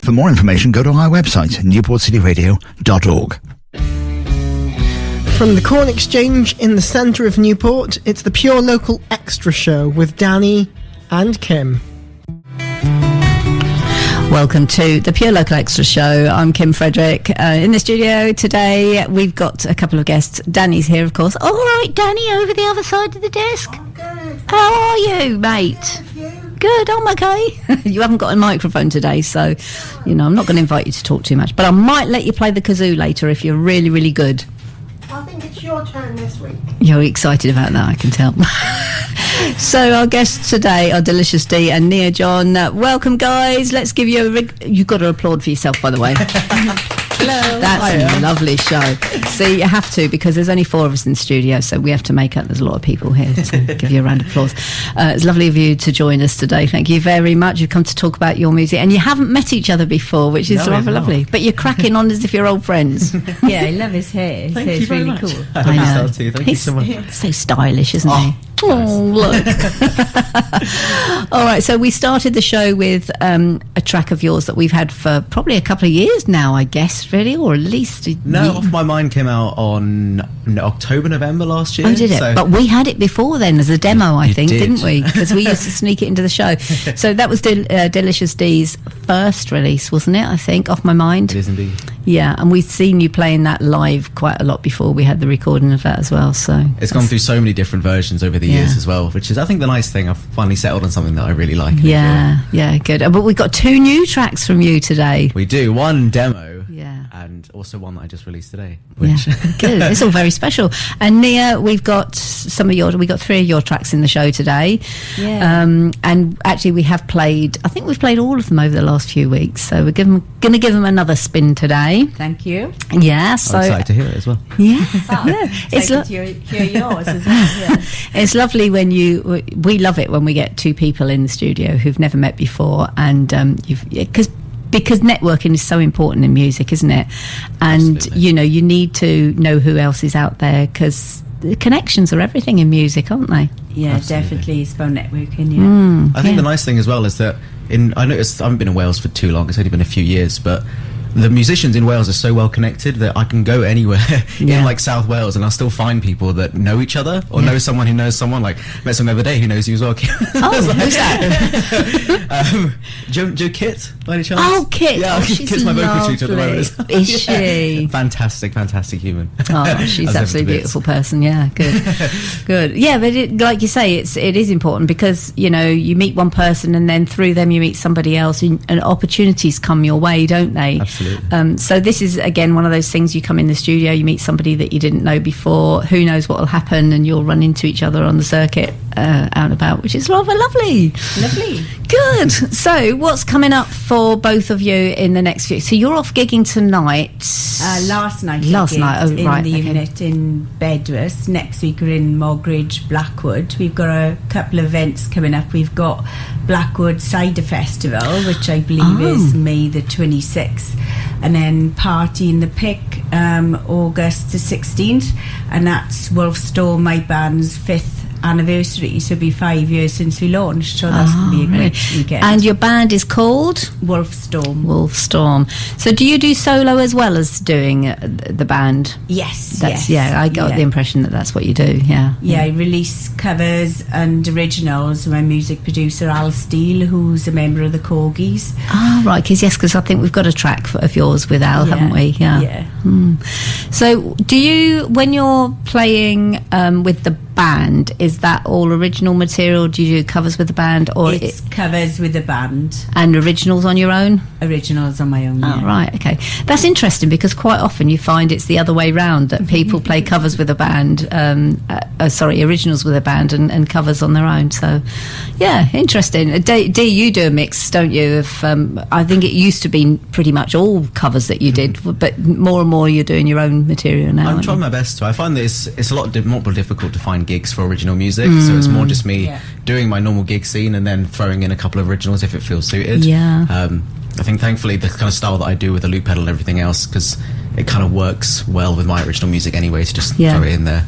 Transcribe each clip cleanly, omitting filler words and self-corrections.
For more information, go to our website, newportcityradio.org. From the Corn Exchange in the centre of Newport, it's the Pure Local Extra Show with Danny and Kim. Welcome to the Pure Local Extra Show. I'm Kim Frederick. In the studio today, we've got a couple of guests. Danny's here, of course. All right, Danny, over the other side of the desk. I'm good. How are you, mate? Good, I'm okay. You haven't got a microphone today, so, you know, I'm not going to invite you to talk too much. But I might let you play the kazoo later if you're really, really good. I think it's your turn this week. You're excited about that, I can tell. So our guests today are Delicious Dee and niajohn. Welcome, guys. Let's give you you've got to applaud for yourself, by the way. Hello. That's a lovely show. See, you have to, because there's only 4 of us in the studio, so we have to make up. There's a lot of people here to give you a round of applause. It's lovely of you to join us today. Thank you very much. You've come to talk about your music, and you haven't met each other before, which is rather lovely. But you're cracking on as if you're old friends. Yeah, I love his hair. His hair is really cool. I love his style too. Thank you so much. He's so stylish, isn't he? Oh, look. All right, so we started the show with a track of yours that we've had for probably a couple of years now, I guess, really, or at least Off My Mind came out on October, November last year. Oh, did it? So but we had it before then as a demo, I think, didn't we? Because we used to sneak it into the show. So that was Delicious Dee's first release, wasn't it, I think, Off My Mind? It is indeed. Yeah, and we've seen you playing that live quite a lot before. We had the recording of that as well. So it's gone through so many different versions over the years as well, which is, I think, the nice thing. I've finally settled on something that I really like. Yeah, good. But we've got 2 new tracks from you today. We do. One demo. Yeah. And also one that I just released today. Which Good. It's all very special. And Nia, we've got 3 of your tracks in the show today. Yeah. And actually we have played, I think we've played all of them over the last few weeks. So we're going to give them another spin today. Thank you. Yeah. So I'm excited to hear it as well. Yeah. It's to hear yours as well. Yeah. It's lovely when we love it when we get 2 people in the studio who've never met before, and because networking is so important in music, isn't it? And Absolutely. you know, you need to know who else is out there, because the connections are everything in music, aren't they? Yeah, Absolutely. Definitely. It's about networking. Yeah. I think the nice thing as well is that I noticed I haven't been in Wales for too long. It's only been a few years, but the musicians in Wales are so well connected that I can go anywhere in like South Wales and I'll still find people that know each other or know someone who knows someone. Like, met someone the other day who knows you as well. Oh, who's that? Joe Kit, by any chance? Oh, Kit. Yeah, Oh, she's Kit's my vocal tutor at the lovely. moment. Is she? Fantastic human. Oh, she's As absolutely ever beautiful person. Yeah, good. Yeah, but like you say, it is important, because you know, you meet one person and then through them you meet somebody else, and opportunities come your way, don't they? Absolutely. So this is again one of those things. You come in the studio, you meet somebody that you didn't know before. Who knows what will happen, and you'll run into each other on the circuit out and about, which is rather lovely. Lovely. Good. So what's coming up for both of you in the next few? So you're off gigging tonight. Last night. Oh, in right. the unit in Bedworth. Next week we're in Moggridge, Blackwood. We've got a couple of events coming up. We've got Blackwood Cider Festival, which I believe is May the 26th, and then Party in the Pick, August the 16th, and that's Wolfstorm, my band's 5th anniversary, so it'll be 5 years since we launched, so that's going to be a great weekend. And your band is called Wolfstorm. So do you do solo as well as doing the band? Yes. I got the impression that that's what you do. Yeah, I release covers and originals with my music producer Al Steele, who's a member of the Corgis. Oh, right, because I think we've got a track of yours with Al, haven't we? Yeah. So do you, when you're playing with the band, is that all original material? Do you do covers with the band, or it's covers with the band and originals on your own? Originals on my own. Oh, right, okay. That's interesting, because quite often you find it's the other way round, that people play covers with a band, originals with a band and covers on their own. So, yeah, interesting. Dee, you do a mix, don't you? I think it used to be pretty much all covers that you did, but more and more you're doing your own material now. I'm trying my best to. I find that it's a lot more difficult to find gigs for original music, so it's more just me doing my normal gig scene and then throwing in a couple of originals if it feels suited. I think thankfully the kind of style that I do with the loop pedal and everything else, because it kind of works well with my original music anyway, to just throw it in there.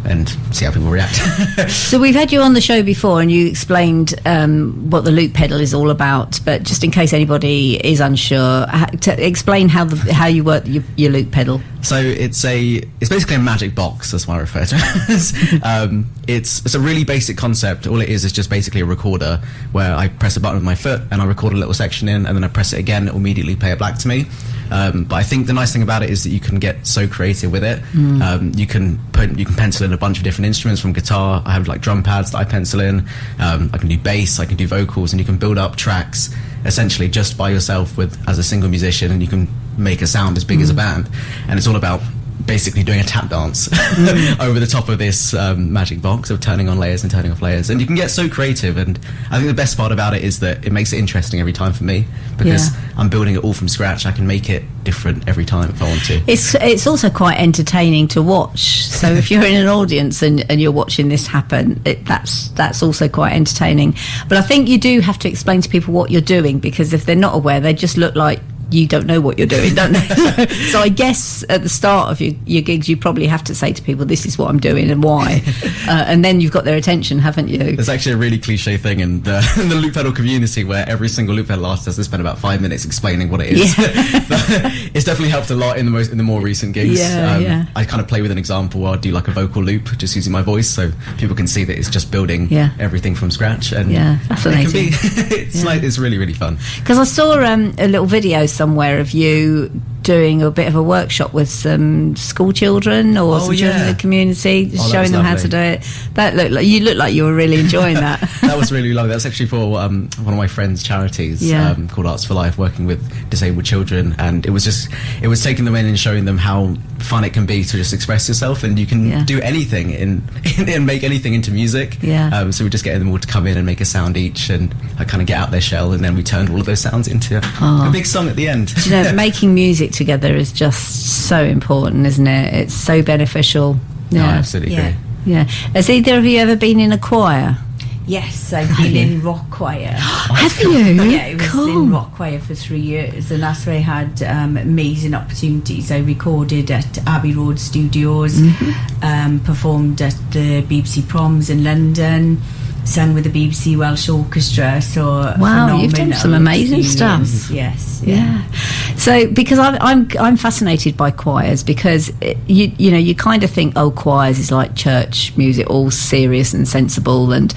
and see how people react. So we've had you on the show before, and you explained what the loop pedal is all about. But just in case anybody is unsure, explain how you work your loop pedal. So it's basically a magic box. That's what I refer to it. It's a really basic concept. All it is just basically a recorder where I press a button with my foot and I record a little section in, and then I press it again. It will immediately play it back to me. But I think the nice thing about it is that you can get so creative with it. You can pencil in a bunch of different instruments. From guitar, I have like drum pads that I pencil in. I can do bass, I can do vocals, and you can build up tracks essentially just by yourself as a single musician, and you can make a sound as big as a band. And it's all about basically doing a tap dance over the top of this magic box of turning on layers and turning off layers, and you can get so creative. And I think the best part about it is that it makes it interesting every time for me, because I'm building it all from scratch. I can make it different every time if I want to. It's also quite entertaining to watch, so if you're in an audience and you're watching this happen, that's also quite entertaining. But I think you do have to explain to people what you're doing, because if they're not aware, they just look like you don't know what you're doing, don't they? So I guess at the start of your gigs, you probably have to say to people, this is what I'm doing and why. And then you've got their attention, haven't you? There's actually a really cliche thing in the loop pedal community where every single loop pedal artist has to spend about 5 minutes explaining what it is. It's definitely helped a lot in the more recent gigs. I kind of play with an example where I'll do like a vocal loop just using my voice, so people can see that it's just building everything from scratch. And fascinating. It's really, really fun. Because I saw a little video somewhere of you doing a bit of a workshop with some school children or some children in the community, showing them how to do it. You looked like you were really enjoying that. That was really lovely. That's actually for one of my friends' charities called Arts for Life, working with disabled children, and it was taking them in and showing them how fun it can be to just express yourself, and you can do anything and make anything into music. So we just getting them all to come in and make a sound each, and I kind of get out their shell, and then we turned all of those sounds into a big song at the end. Do you know, making music together is just so important, isn't it? It's so beneficial. I absolutely agree. Yeah. Has either of you ever been in a choir? Yes, I've been in rock choir. Have you? Yeah, I was in rock choir for 3 years, and that's where I had amazing opportunities. I recorded at Abbey Road Studios, performed at the BBC Proms in London, sang with the BBC Welsh Orchestra. So wow, you've done some amazing stuff. Yes, So because I'm fascinated by choirs, because you kind of think, oh, choirs is like church music, all serious and sensible, and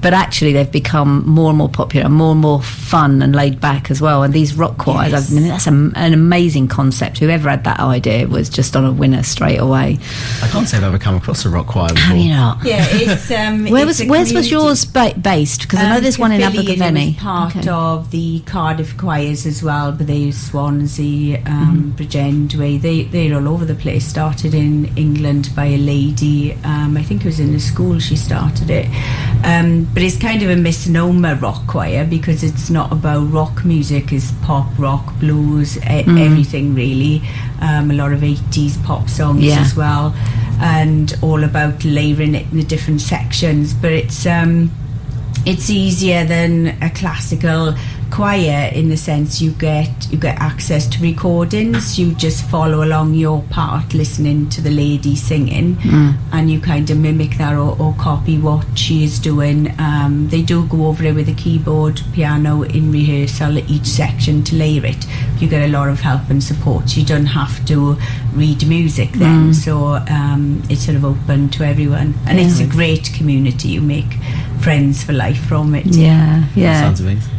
but actually they've become more and more popular, more and more fun and laid back as well. And these rock choirs, I mean, that's an amazing concept. Whoever had that idea was just on a winner straight away. I can't say I've ever come across a rock choir before. Have you not? Yeah, it's where was yours based? Because I know there's one in Abergavenny. Part of the Cardiff choirs as well, but there's Swansea, Bridgend Way. They're all over the place. Started in England by a lady. I think it was in a school she started it. But it's kind of a misnomer, rock choir, because it's not about rock music. It's pop, rock, blues, everything really. A lot of 80s pop songs as well, and all about layering it in the different sections. But it's easier than a classical choir in the sense you get access to recordings. You just follow along your part, listening to the lady singing, and you kind of mimic that or copy what she is doing. They do go over it with a keyboard, piano in rehearsal, each section to layer it. You get a lot of help and support. You don't have to read music then, so it's sort of open to everyone, and it's a great community. You make friends for life from it. Sounds amazing.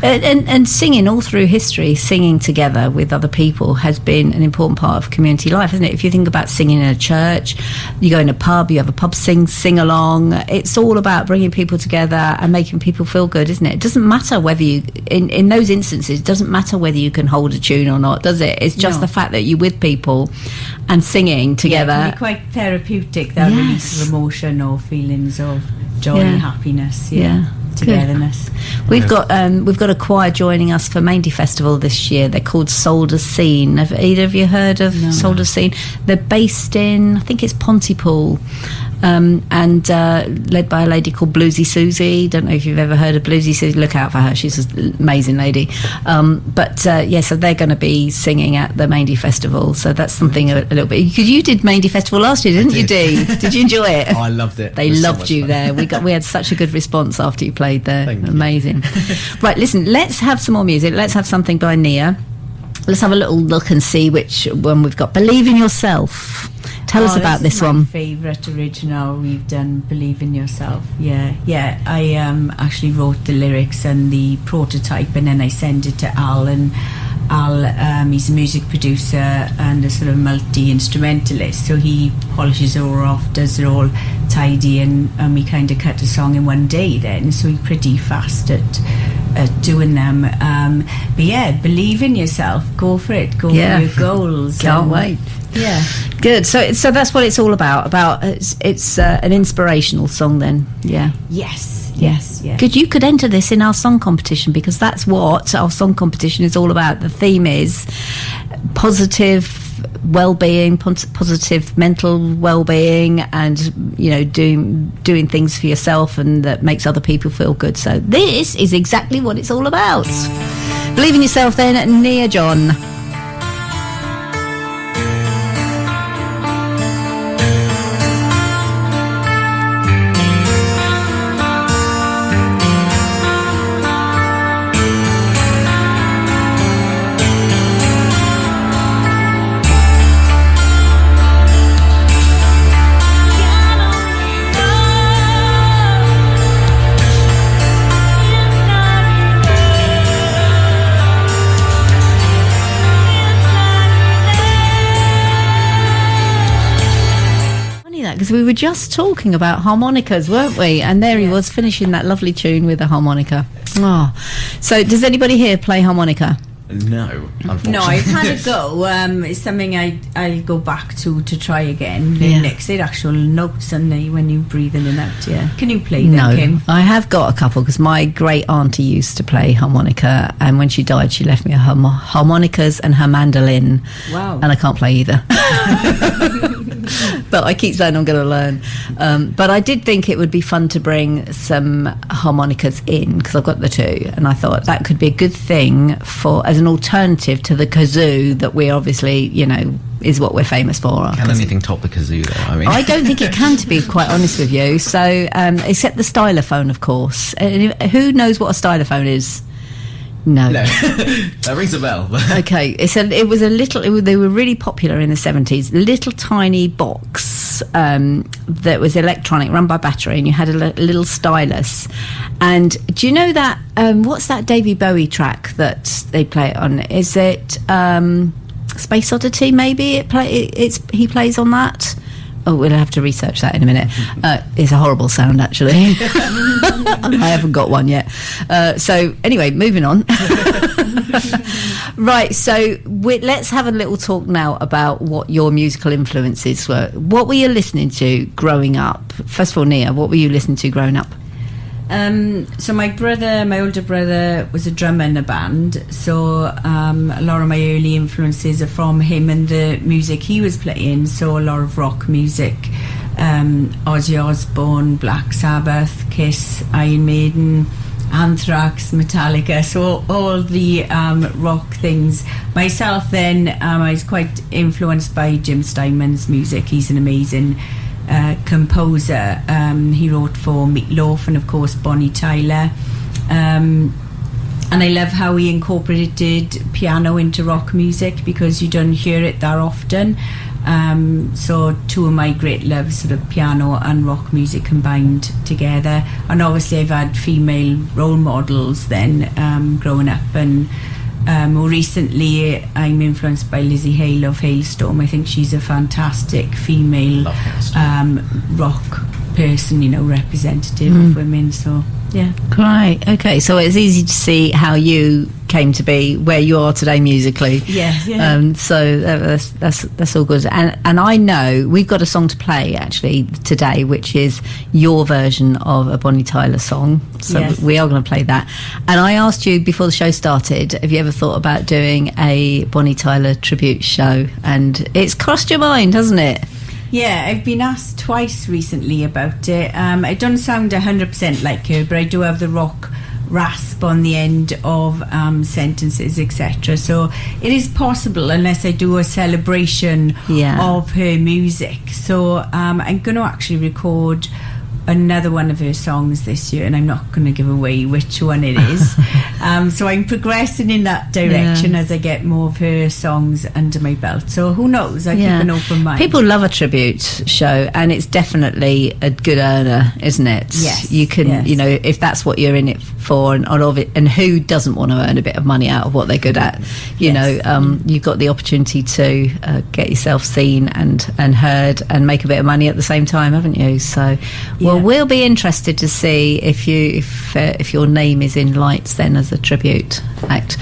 And singing all through history, singing together with other people has been an important part of community life, isn't it? If you think about singing in a church, you go in a pub, you have a pub sing along. It's all about bringing people together and making people feel good, isn't it? It doesn't matter whether you, in those instances, it doesn't matter whether you can hold a tune or not, does it? It's just the fact that you're with people and singing together. It can be quite therapeutic, that release of emotion or feelings of joy and happiness. Togetherness. We've got a choir joining us for Maindy Festival this year. They're called Soldiers Scene. Have either of you heard of Soldiers Scene? They're based in, I think it's Pontypool. and led by a lady called Bluesy Susie. Don't know if you've ever heard of Bluesy Susie. Look out for her. She's an amazing lady. So they're going to be singing at the Mandy Festival. So that's something a little bit. Because you did Mandy Festival last year, didn't you, Dee? Did you enjoy it? Oh, I loved it. They loved you there. We had such a good response after you played there. Thank you. Amazing. Right, listen, let's have some more music. Let's have something by Nia. Let's have a little look and see which one we've got. Believe in Yourself. Tell us about this one. My favourite original we've done, Believe in Yourself. Yeah. I actually wrote the lyrics and the prototype, and then I sent it to Al. And Al, he's a music producer and a sort of multi-instrumentalist. So he polishes it all off, does it all tidy, and we kind of cut a song in one day then. So he's pretty fast at doing them. But yeah, believe in yourself. Go for it. Go for your goals. Can't wait. Yeah. Good. So that's what it's all about. It's an inspirational song then. Yeah. Yes. Good. You could enter this in our song competition, because that's what our song competition is all about. The theme is positive well-being, positive mental well-being, and doing things for yourself and that makes other people feel good. So this is exactly what it's all about. Believe in yourself then, niajohn. Because we were just talking about harmonicas, weren't we? And there he was finishing that lovely tune with a harmonica. Oh, so does anybody here play harmonica? No, unfortunately. No, I've had a go. It's something I'll go back to try again. Next, they're actual notes, and when you breathe in and out. Yeah, can you play them, Kim? I have got a couple, because my great auntie used to play harmonica, and when she died, she left me her harmonicas and her mandolin. Wow! And I can't play either. But I keep saying I'm going to learn. But I did think it would be fun to bring some harmonicas in, because I've got the two, and I thought that could be a good thing as an alternative to the kazoo that we obviously, is what we're famous for. Can anything top the kazoo, though? I don't think it can, to be quite honest with you. So, except the stylophone, of course. Who knows what a stylophone is? No. That rings a bell. Okay, they were really popular in the 70s. Little tiny box that was electronic, run by battery, and you had a little stylus. And do you know that what's that Davy Bowie track that they play it on? Is it Space Oddity? Maybe he plays on that. Oh, we'll have to research that in a minute. It's a horrible sound, actually. I haven't got one yet. So, anyway, moving on. Right, so let's have a little talk now about what your musical influences were. What were you listening to growing up? First of all, Nia, what were you listening to growing up? So my older brother was a drummer in a band, so a lot of my early influences are from him and the music he was playing. So a lot of rock music, Ozzy Osbourne, Black Sabbath, Kiss, Iron Maiden, Anthrax, Metallica, so all the rock things. Myself then, I was quite influenced by Jim Steinman's music. He's an amazing composer. He wrote for Meatloaf and of course Bonnie Tyler, and I love how he incorporated piano into rock music, because you don't hear it that often. So two of my great loves, sort of piano and rock music combined together. And obviously I've had female role models then growing up, and more recently I'm influenced by Lzzy Hale of Hailstorm. I think she's a fantastic female rock person, representative of women. So yeah, great. Okay, so it's easy to see how you came to be where you are today musically. Yeah. So that's all good. And I know we've got a song to play actually today, which is your version of a Bonnie Tyler song. So yes, we are going to play that. And I asked you before the show started, have you ever thought about doing a Bonnie Tyler tribute show? And it's crossed your mind, hasn't it? Yeah, I've been asked twice recently about it. I don't sound 100% like her, but I do have the rock rasp on the end of sentences, etc. So it is possible, unless I do a celebration of her music. So I'm going to actually record another one of her songs this year, and I'm not going to give away which one it is. So I'm progressing in that direction as I get more of her songs under my belt. So who knows? I keep an open mind. People love a tribute show, and it's definitely a good earner, isn't it? Yes. You can, you know, if that's what you're in it for, and all of it, and who doesn't want to earn a bit of money out of what they're good at? You know, you've got the opportunity to get yourself seen and heard and make a bit of money at the same time, haven't you? So, well, we'll be interested to see if your name is in lights then as a tribute act.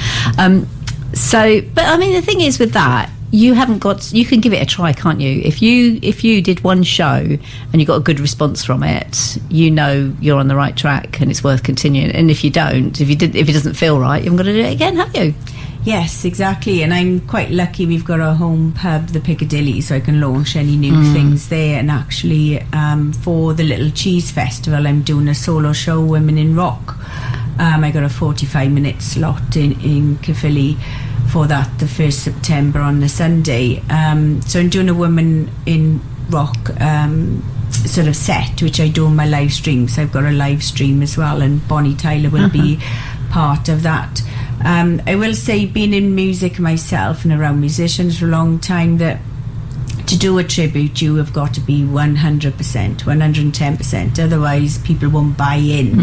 So, but I mean, the thing is with that, you can give it a try, can't you? If you did one show and you got a good response from it, you know you're on the right track and it's worth continuing. And if you don't, if it doesn't feel right, you haven't got to do it again, have you? Yes, exactly. And I'm quite lucky we've got a home pub, the Piccadilly, so I can launch any new things there. And actually, for the Little Cheese Festival, I'm doing a solo show, Women in Rock. I got a 45-minute slot in Caerphilly for that, the 1st September on the Sunday. So I'm doing a Women in Rock sort of set, which I do on my live stream. So I've got a live stream as well, and Bonnie Tyler will be part of that. I will say, being in music myself and around musicians for a long time, that to do a tribute, you have got to be 100%, 110%. Otherwise, people won't buy in.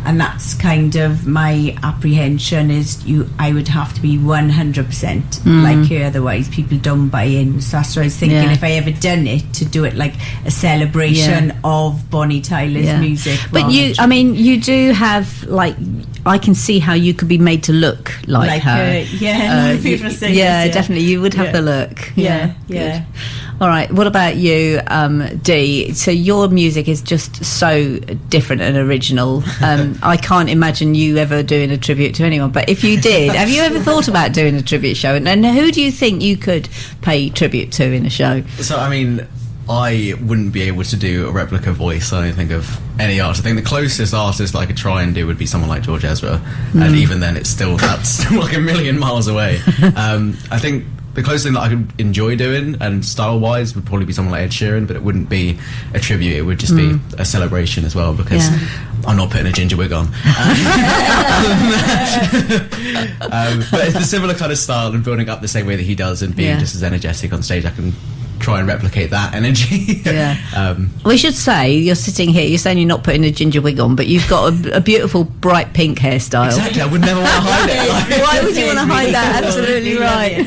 And that's kind of my apprehension, is I would have to be 100% like her. Otherwise, people don't buy in. So that's what I was thinking. If I ever done it, to do it like a celebration of Bonnie Tyler's music. But you do have, like, I can see how you could be made to look like her. People say definitely. You would have the look. Yeah. All right. What about you, Dee? So your music is just so different and original. I can't imagine you ever doing a tribute to anyone. But if you did, have you ever thought about doing a tribute show? And who do you think you could pay tribute to in a show? So, I mean, I wouldn't be able to do a replica voice, I don't think, of any artist. I think the closest artist I could try and do would be someone like George Ezra, and even then that's still like a million miles away. I think the closest thing that I could enjoy doing, and style-wise, would probably be someone like Ed Sheeran, but it wouldn't be a tribute, it would just be a celebration as well, because I'm not putting a ginger wig on. But it's a similar kind of style and building up the same way that he does, and being just as energetic on stage. I can try and replicate that energy. We should say, you're sitting here, you're saying you're not putting a ginger wig on, but you've got a beautiful bright pink hairstyle. Exactly, I would never want to hide it. Why would you want to hide that? Absolutely right.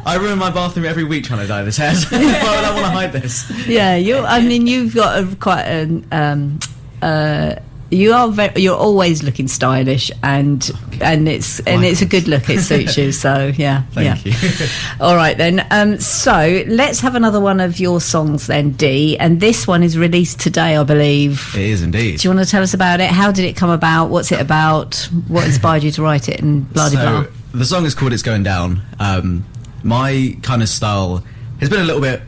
I ruin my bathroom every week trying to dye this hair, so why would I want to hide this? You've got quite an you're always looking stylish, and it's a good look. It suits you. So Thank you. All right then. So let's have another one of your songs then, Dee. And this one is released today, I believe. It is indeed. Do you want to tell us about it? How did it come about? What's it about? What inspired you to write it? And blah blah blah. The song is called "It's Going Down." My kind of style has been a little bit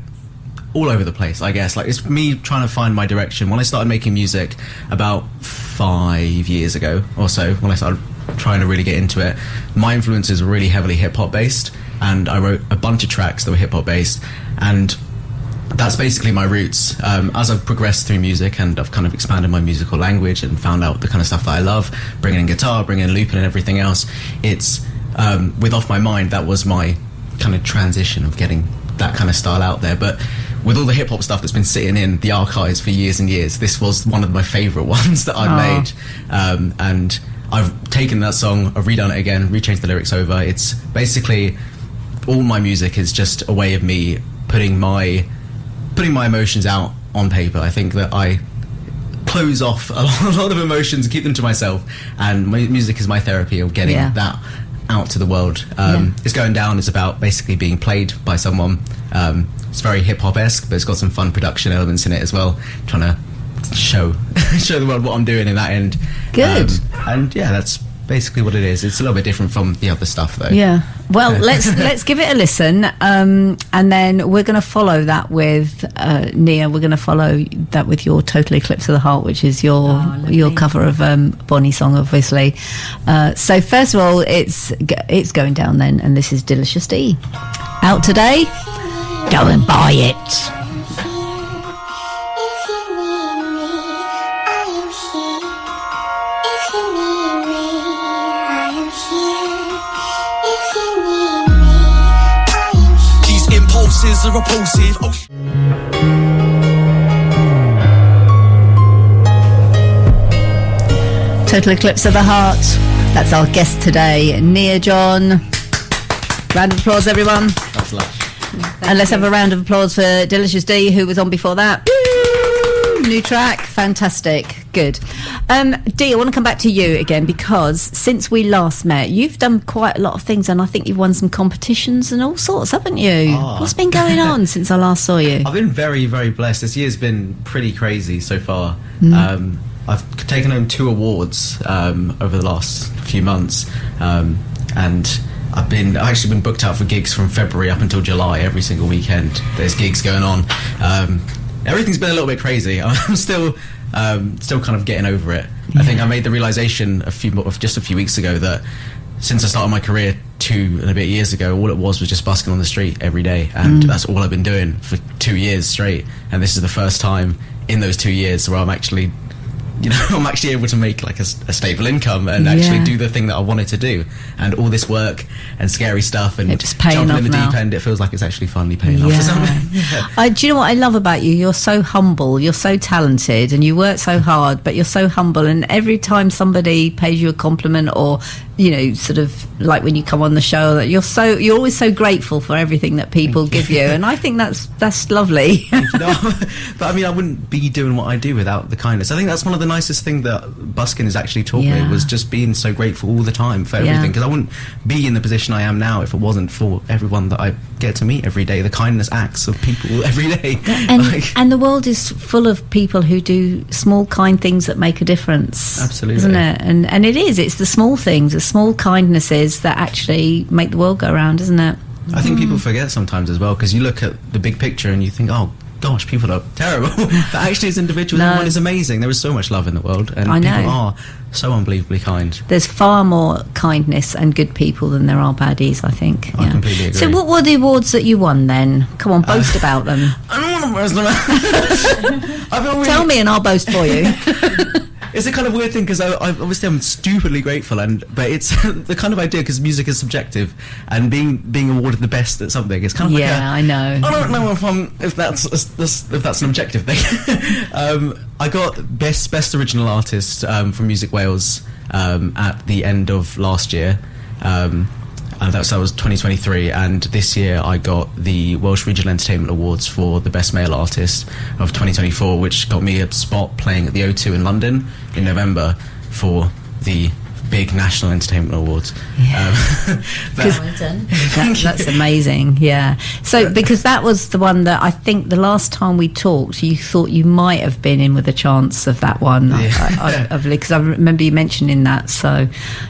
all over the place, I guess. Like, it's me trying to find my direction. When I started making music about 5 years ago or so, when I started trying to really get into it, my influences were really heavily hip-hop based, and I wrote a bunch of tracks that were hip-hop based, and that's basically my roots. As I've progressed through music and I've kind of expanded my musical language and found out the kind of stuff that I love, bringing in guitar, bringing in looping and everything else, it's with Off My Mind, that was my kind of transition of getting that kind of style out there. But with all the hip-hop stuff that's been sitting in the archives for years and years, this was one of my favourite ones that I've made. And I've taken that song, I've redone it again, rechanged the lyrics over. It's basically, all my music is just a way of me putting my emotions out on paper. I think that I close off a lot of emotions and keep them to myself, and my music is my therapy of getting that out to the world. It's Going Down is about basically being played by someone. It's very hip-hop-esque, but it's got some fun production elements in it as well, trying to show the world what I'm doing in that end. Good. And that's basically what it is. It's a little bit different from the other stuff, though. Yeah. Well, let's give it a listen, and then we're going to follow that with Nia. We're going to follow that with your Total Eclipse of the Heart, which is your cover of Bonnie Song, obviously. So first of all, it's going down then, and this is Delicious Dee, out today. Go and buy it. Are repulsive. Total Eclipse of the Heart. That's our guest today, niajohn. Round of applause, everyone. That's lush. And let's have a round of applause for Delicious Dee, who was on before that. New track, fantastic, good. Dee, I want to come back to you again, because since we last met, you've done quite a lot of things, and I think you've won some competitions and all sorts, haven't you? What's been going on since I last saw you? I've been very, very blessed. This year's been pretty crazy so far. I've taken home 2 awards over the last few months, and I've actually been booked out for gigs from February up until July. Every single weekend there's gigs going on. Everything's been a little bit crazy. I'm still kind of getting over it. I think I made the realization just a few weeks ago that since I started my career 2 and a bit years ago, all it was just busking on the street every day, and that's all I've been doing for 2 years straight. And this is the first time in those 2 years where I'm actually able to make like a stable income and actually do the thing that I wanted to do. And all this work and scary stuff and just paying jumping off in the now. deep end, it feels like it's actually finally paying off for something. Do you know what I love about you? You're so humble, you're so talented, and you work so hard, but you're so humble. And every time somebody pays you a compliment, or sort of like when you come on the show, that you're always so grateful for everything that people give you, and I think that's lovely. But I mean, I wouldn't be doing what I do without the kindness. I think that's one of the nicest things that busking has actually taught me, was just being so grateful all the time for everything, because I wouldn't be in the position I am now if it wasn't for everyone that I get to meet every day, the kindness acts of people every day. And the world is full of people who do small kind things that make a difference. Absolutely. Isn't it? And it's the small things, the small kindnesses that actually make the world go round, isn't it? I think people forget sometimes as well, because you look at the big picture and you think, oh gosh, people are terrible. But actually, as individuals, everyone is amazing. There is so much love in the world, and people are so unbelievably kind. There's far more kindness and good people than there are baddies, I think. I completely agree. So what were the awards that you won then? Come on, boast about them. I don't want to boast about. Tell me and I'll boast for you. It's a kind of weird thing, because I'm stupidly grateful, but it's the kind of idea, because music is subjective, and being awarded the best at something, it's kind of I know. I don't know if that's an objective thing. I got best original artist from Music Wales at the end of last year. That was 2023, and this year I got the Welsh Regional Entertainment Awards for the Best Male Artist of 2024, which got me a spot playing at the O2 in London in November for the big National Entertainment Awards. That's amazing. Yeah. So because that was the one that I think the last time we talked, you thought you might have been in with a chance of that one. Because I remember you mentioning that. So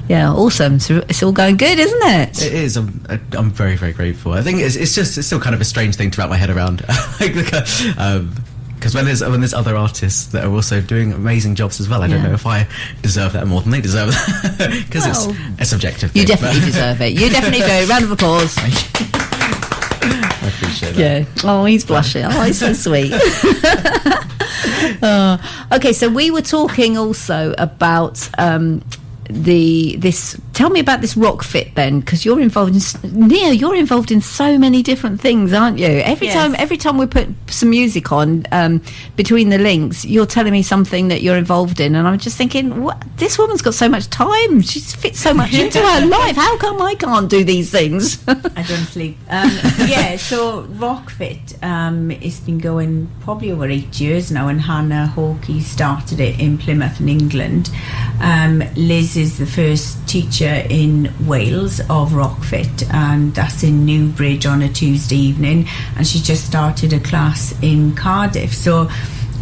yeah, awesome. So it's all going good, isn't it? It is. I'm very, very grateful. I think it's still kind of a strange thing to wrap my head around. Because when there's other artists that are also doing amazing jobs as well, I don't know if I deserve that more than they deserve that, because it's a subjective thing. You definitely deserve it. You definitely do. Round of applause. I appreciate that. Yeah. Oh, he's blushing. Oh, he's so sweet. Okay, so we were talking also about tell me about this Rockfit then, because you're involved in so many different things, aren't you? Every time we put some music on, between the links, you're telling me something that you're involved in, and I'm just thinking, what? This woman's got so much time, she fits so much into her life, how come I can't do these things? I don't sleep. So Rockfit, it's been going probably over 8 years now, and Hannah Hawkey started it in Plymouth in England. Liz is the first teacher in Wales of Rockfit, and that's in Newbridge on a Tuesday evening, and she just started a class in Cardiff. So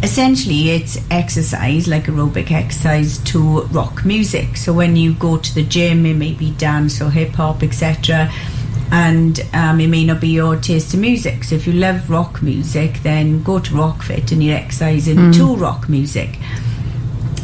essentially it's exercise, like aerobic exercise, to rock music. So when you go to the gym, it may be dance or hip hop, etc., and it may not be your taste of music. So if you love rock music, then go to Rockfit and you're exercising to rock music.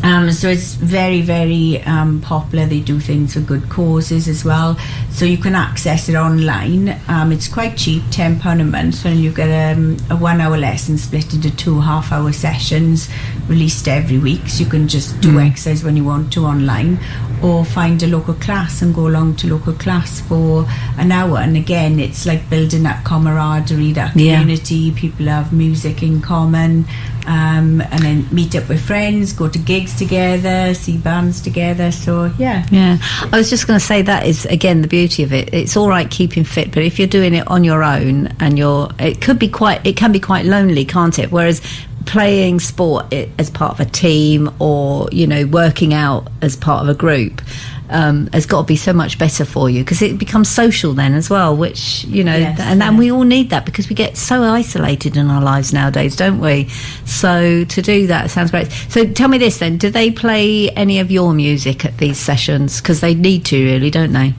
So it's very, very popular. They do things for good causes as well. So you can access it online. It's quite cheap, £10 a month, and you get a 1 hour lesson split into 2 half-hour sessions released every week. So you can just do exercise when you want to online, or find a local class and go along to local class for an hour. And again, it's like building that camaraderie, that community. People have music in common, and then meet up with friends, go to gigs together, see bands together. So yeah. I was just going to say, that is again the beauty of it. It's all right keeping fit, but if you're doing it on your own, and it can be quite lonely, can't it? Whereas playing sport as part of a team, or working out as part of a group, has got to be so much better for you, because it becomes social then as well, which and we all need that, because we get so isolated in our lives nowadays, don't we? So to do that sounds great. So tell me this then, do they play any of your music at these sessions? Because they need to, really, don't they?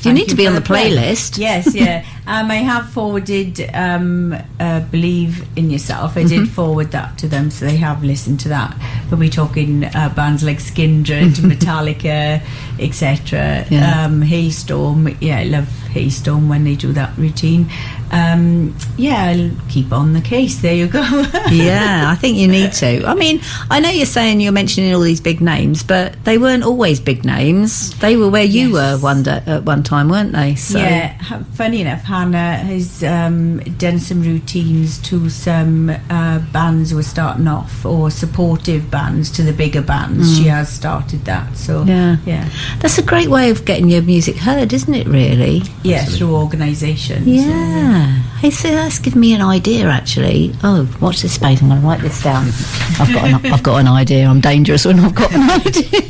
You need to be on the playlist. Yes, yeah. I have forwarded Believe in Yourself. I did forward that to them, so they have listened to that. But we're talking bands like Skindred, Metallica, etc. Hailstorm. I love Hailstorm when they do that routine. I'll keep on the case. There you go. Yeah, I think you need to. I mean, I know you're mentioning all these big names, but they weren't always big names. They were where you were at one time, weren't they? So. Yeah, funny enough, Hannah has done some routines to some bands who were starting off, or supportive bands to the bigger bands. She has started that. So yeah. That's a great way of getting your music heard, isn't it, really? Yeah, through organisations. Yeah. Hey, so that's given me an idea, actually. Oh, watch this space. I'm going to write this down. I've got an idea. I'm dangerous when I've got an idea.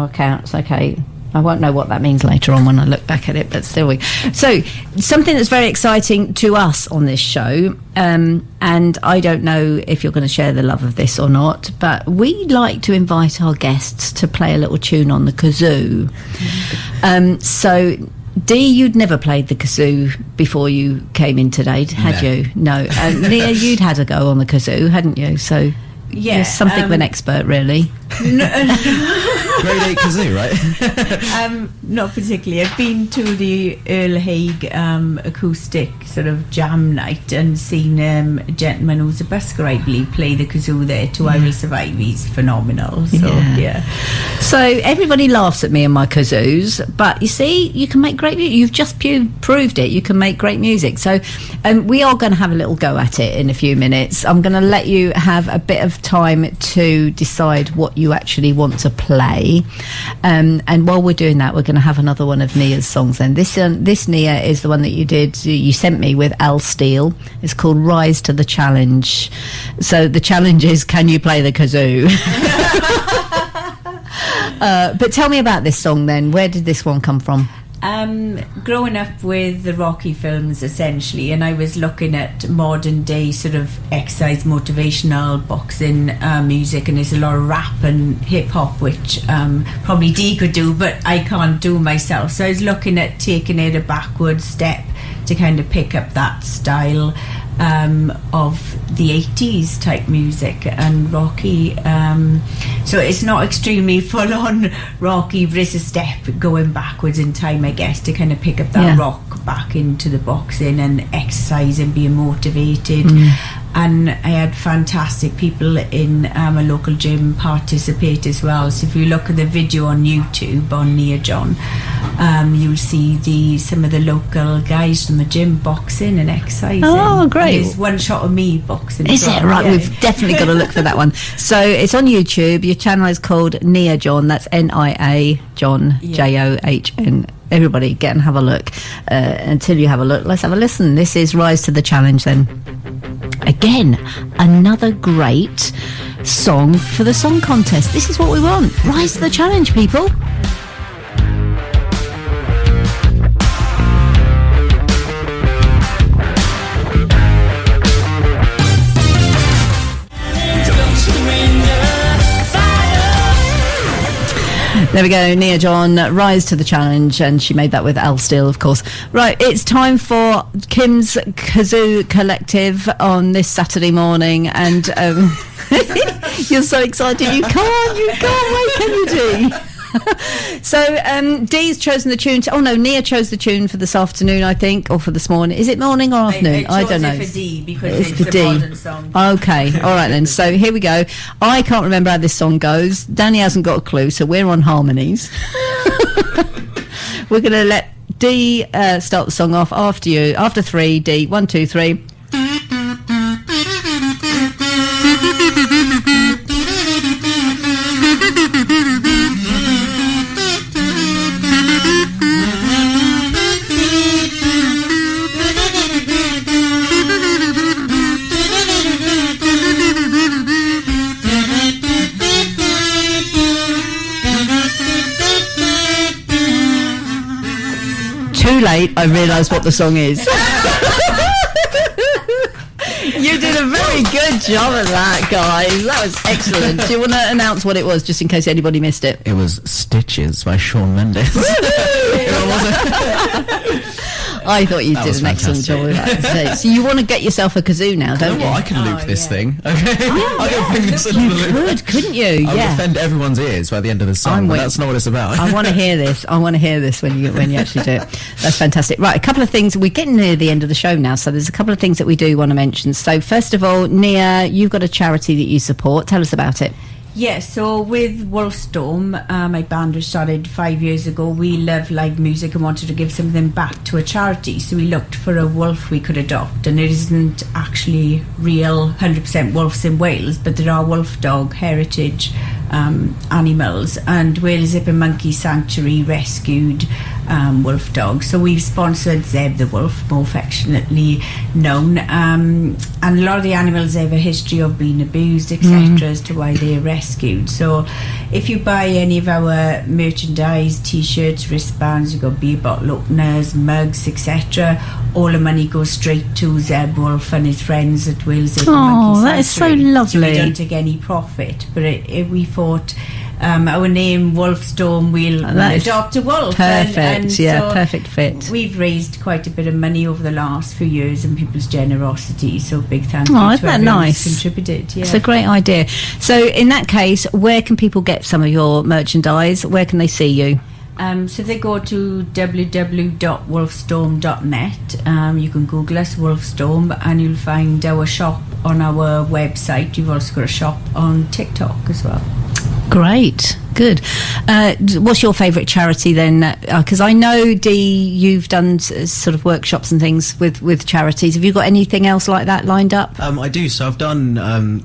Okay, it's okay. I won't know what that means later on when I look back at it, but still. So, something that's very exciting to us on this show, and I don't know if you're going to share the love of this or not, but we like to invite our guests to play a little tune on the kazoo. So, Dee, you'd never played the kazoo before you came in today, had you? No. Nia, you'd had a go on the kazoo, hadn't you? So, you're something of an expert, really. Grade 8 kazoo, right? Not particularly. I've been to the Earl Haig acoustic sort of jam night and seen a gentleman who's a busker, I believe, play the kazoo there to I Will Survive. He's phenomenal. So, So everybody laughs at me and my kazoos, but you see, you can make great music. You've just proved it. You can make great music. So we are going to have a little go at it in a few minutes. I'm going to let you have a bit of time to decide what you actually want to play, and while we're doing that, we're going to have another one of Nia's songs. Then this Nia is the one that you sent me with Steele. It's called Rise to the Challenge. So the challenge is, can you play the kazoo? But tell me about this song then. Where did this one come from? Growing up with the Rocky films, essentially, and I was looking at modern day sort of exercise, motivational, boxing music, and there's a lot of rap and hip hop, which probably Dee could do, but I can't do myself. So I was looking at taking it a backward step to kind of pick up that style of the 80s type music and Rocky. So it's not extremely full on Rocky, but it's a step going backwards in time, I guess, to kind of pick up that rock back into the boxing and exercise and being motivated. And I had fantastic people in a local gym participate as well. So if you look at the video on YouTube on niajohn, you'll see some of the local guys from the gym boxing and exercising. Oh, great. And there's one shot of me boxing. Is it? Right, we've definitely got to look for that one. So it's on YouTube. Your channel is called niajohn. That's Niajohn, John. Everybody get and have a look. Until you have a look, let's have a listen. This is Rise to the Challenge then. Again, another great song for the song contest. This is what we want. Rise to the challenge, people. There we go, niajohn, Rise to the Challenge, and she made that with Al Steele, of course. Right, it's time for Kim's Kazoo Collective on this Saturday morning, and you're so excited, you can't wait, can you, Dee? So Dee's chosen the tune Nia chose the tune for this afternoon, I think, or for this morning. Is it morning or afternoon? I don't know. It for Dee because it's a Dee. modern song. Okay, all right then. So here we go. I can't remember how this song goes. Danny hasn't got a clue, so we're on harmonies. We're going to let Dee start the song off after you. After 3, Dee. 1, 2, 3. Too late, I realised what the song is. You did a very good job of that, guys. That was excellent. Do you want to announce what it was, just in case anybody missed it? It was Stitches by Shawn Mendes. I thought you did an excellent job with that. So you want to get yourself a kazoo now, don't you? I can loop this thing. Okay, I can bring this into the loop. Couldn't you? I would offend everyone's ears by the end of the song, but that's not what it's about. I want to hear this. I want to hear this when you actually do it. That's fantastic. Right, a couple of things. We're getting near the end of the show now, so there's a couple of things that we do want to mention. So first of all, Nia, you've got a charity that you support. Tell us about it. Yes, so with Wolfstorm, my band was started 5 years ago. We love live music and wanted to give something back to a charity, so we looked for a wolf we could adopt, and it isn't actually real 100% wolves in Wales, but there are Wolfdog heritage animals, and Wales Zip and Monkey Sanctuary rescued wolf dogs. So we've sponsored Zebb the Wolf, more affectionately known, and a lot of the animals have a history of being abused, etc., as to why they're rescued. So if you buy any of our merchandise, t-shirts, wristbands, you've got beer bottle openers, mugs, etc., all the money goes straight to Zebb Wolf and his friends at Wales Zip and Monkey Sanctuary. That is so lovely. So we don't take any profit, but we thought our name Wolfstorm, we'll adopt a wolf. Perfect, and so perfect fit. We've raised quite a bit of money over the last few years and people's generosity, so big thank you to everyone who's contributed. Yeah. It's a great idea. So in that case, where can people get some of your merchandise? Where can they see you? So they go to www.wolfstorm.net. You can Google us, Wolfstorm, and you'll find our shop on our website. You've also got a shop on TikTok as well. Great, good. What's your favourite charity then? Because I know, Dee, you've done sort of workshops and things with charities. Have you got anything else like that lined up? I do. So I've done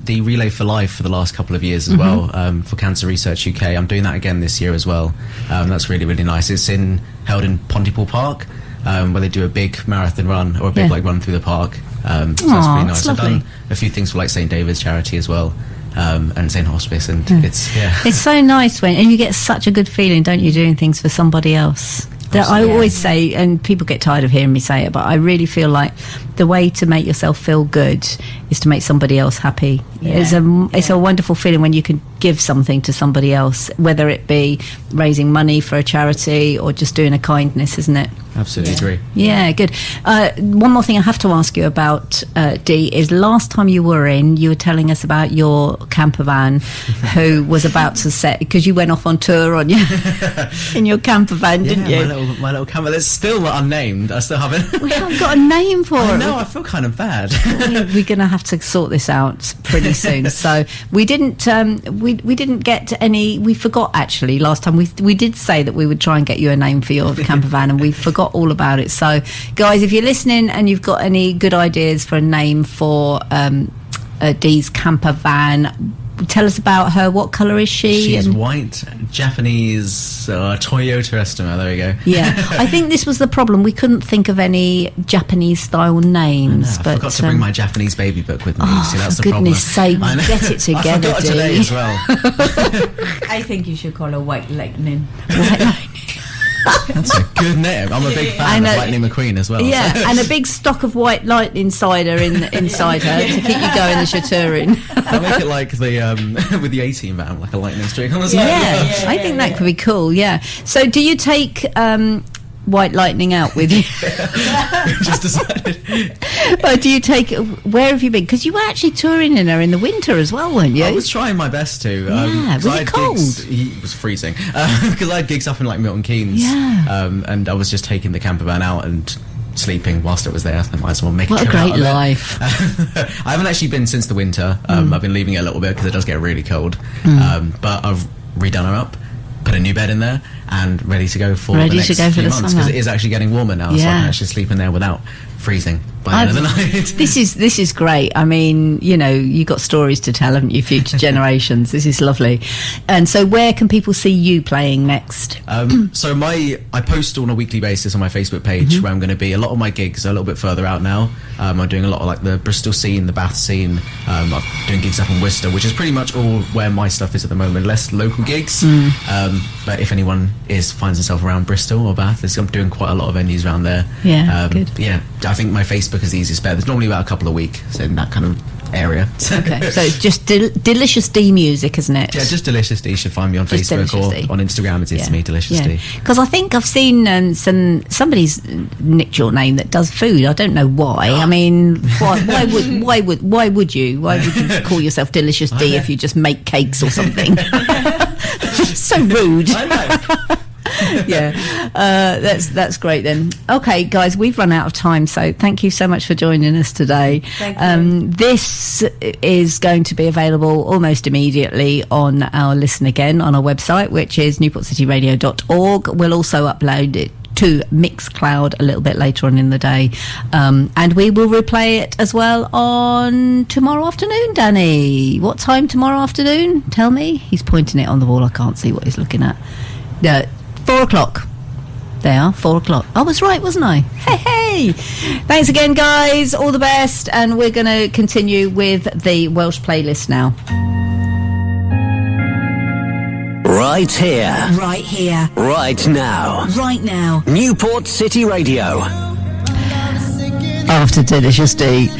the Relay for Life for the last couple of years as well, for Cancer Research UK. I'm doing that again this year as well. That's really, really nice. It's held in Pontypool Park, where they do a big marathon run or a big run through the park. So that's pretty nice. I've done a few things for like St David's charity as well. And St Hospice, and it's so nice and you get such a good feeling, don't you, doing things for somebody else. I always say, and people get tired of hearing me say it, but I really feel like the way to make yourself feel good is to make somebody else happy. It's a wonderful feeling when you can give something to somebody else, whether it be raising money for a charity or just doing a kindness, isn't it? Absolutely agree. Yeah, good. One more thing I have to ask you about, Dee, is last time you were telling us about your camper van who was about to set, because you went off on tour in your camper van, didn't you? My little camper. It's still unnamed. I still haven't. We haven't got a name for it. No, I feel kind of bad. We're going to have to sort this out pretty soon. So we didn't get any. We forgot actually last time. We did say that we would try and get you a name for your camper van, and we forgot all about it. So guys, if you're listening and you've got any good ideas for a name for Dee's camper van, tell us about her. What colour is she? She's white, Japanese, Toyota Estima. There we go. Yeah, I think this was the problem. We couldn't think of any Japanese style names. I forgot to bring my Japanese baby book with me. See, that's the for problem. goodness sake, get it together, I forgot today as well. I think you should call her White Lightning. White Lightning. That's a good name. I'm a big fan of Lightning McQueen as well. Yeah, so. and a big stock of white lightning cider inside her to keep you going as you're touring. I'll make it like the with the 18 van, like a lightning streak on the side. Yeah, I think that could be cool. Yeah. So, do you take White Lightning out with you? Just decided. But do you take? Where have you been? Because you were actually touring in her in the winter as well, weren't you? I was trying my best to. Yeah, was it cold? It was freezing because I had gigs up in like Milton Keynes. Yeah. And I was just taking the camper van out and sleeping whilst it was there. I might as well make what a a great life. I haven't actually been since the winter. I've been leaving it a little bit because it does get really cold. But I've redone her up, put a new bed in there, and ready to go for the next few months because it is actually getting warmer now, so I can actually sleep in there without freezing by the end of the night. This is great. I mean, you know, you got stories to tell, haven't you, future generations? This is lovely. And so where can people see you playing next? So I post on a weekly basis on my Facebook page where I'm going to be. A lot of my gigs are a little bit further out now. I'm doing a lot of like the Bristol scene, the Bath scene. I'm doing gigs up in Worcester, which is pretty much all where my stuff is at the moment, less local gigs. But if anyone finds themselves around Bristol or Bath, I'm doing quite a lot of venues around there. Yeah, good. Yeah, I think my Facebook is the easiest bet. There's normally about a couple of weeks in that kind of area. Okay, so it's just Delicious Dee music, isn't it? Yeah, just Delicious Dee. You should find me on Facebook or on Instagram. It's me, Delicious Dee. Because I think I've seen somebody's nicked your name that does food. I don't know why. I mean, why would you call yourself Delicious Dee if you just make cakes or something? So rude. I know. That's great then. Okay, guys, we've run out of time, so thank you so much for joining us today. Thank you. This is going to be available almost immediately on our Listen Again on our website, which is newportcityradio.org. We'll also upload it to Mixcloud a little bit later on in the day, and we will replay it as well on tomorrow afternoon. Danny, what time tomorrow afternoon? Tell me. He's pointing it on the wall. I can't see what he's looking at. 4 o'clock. They are 4 o'clock. I was right, wasn't I? Hey! Thanks again, guys. All the best, and we're going to continue with the Welsh playlist now. Right here. Right here. Right now. Right now. Newport City Radio. After Delicious Dee.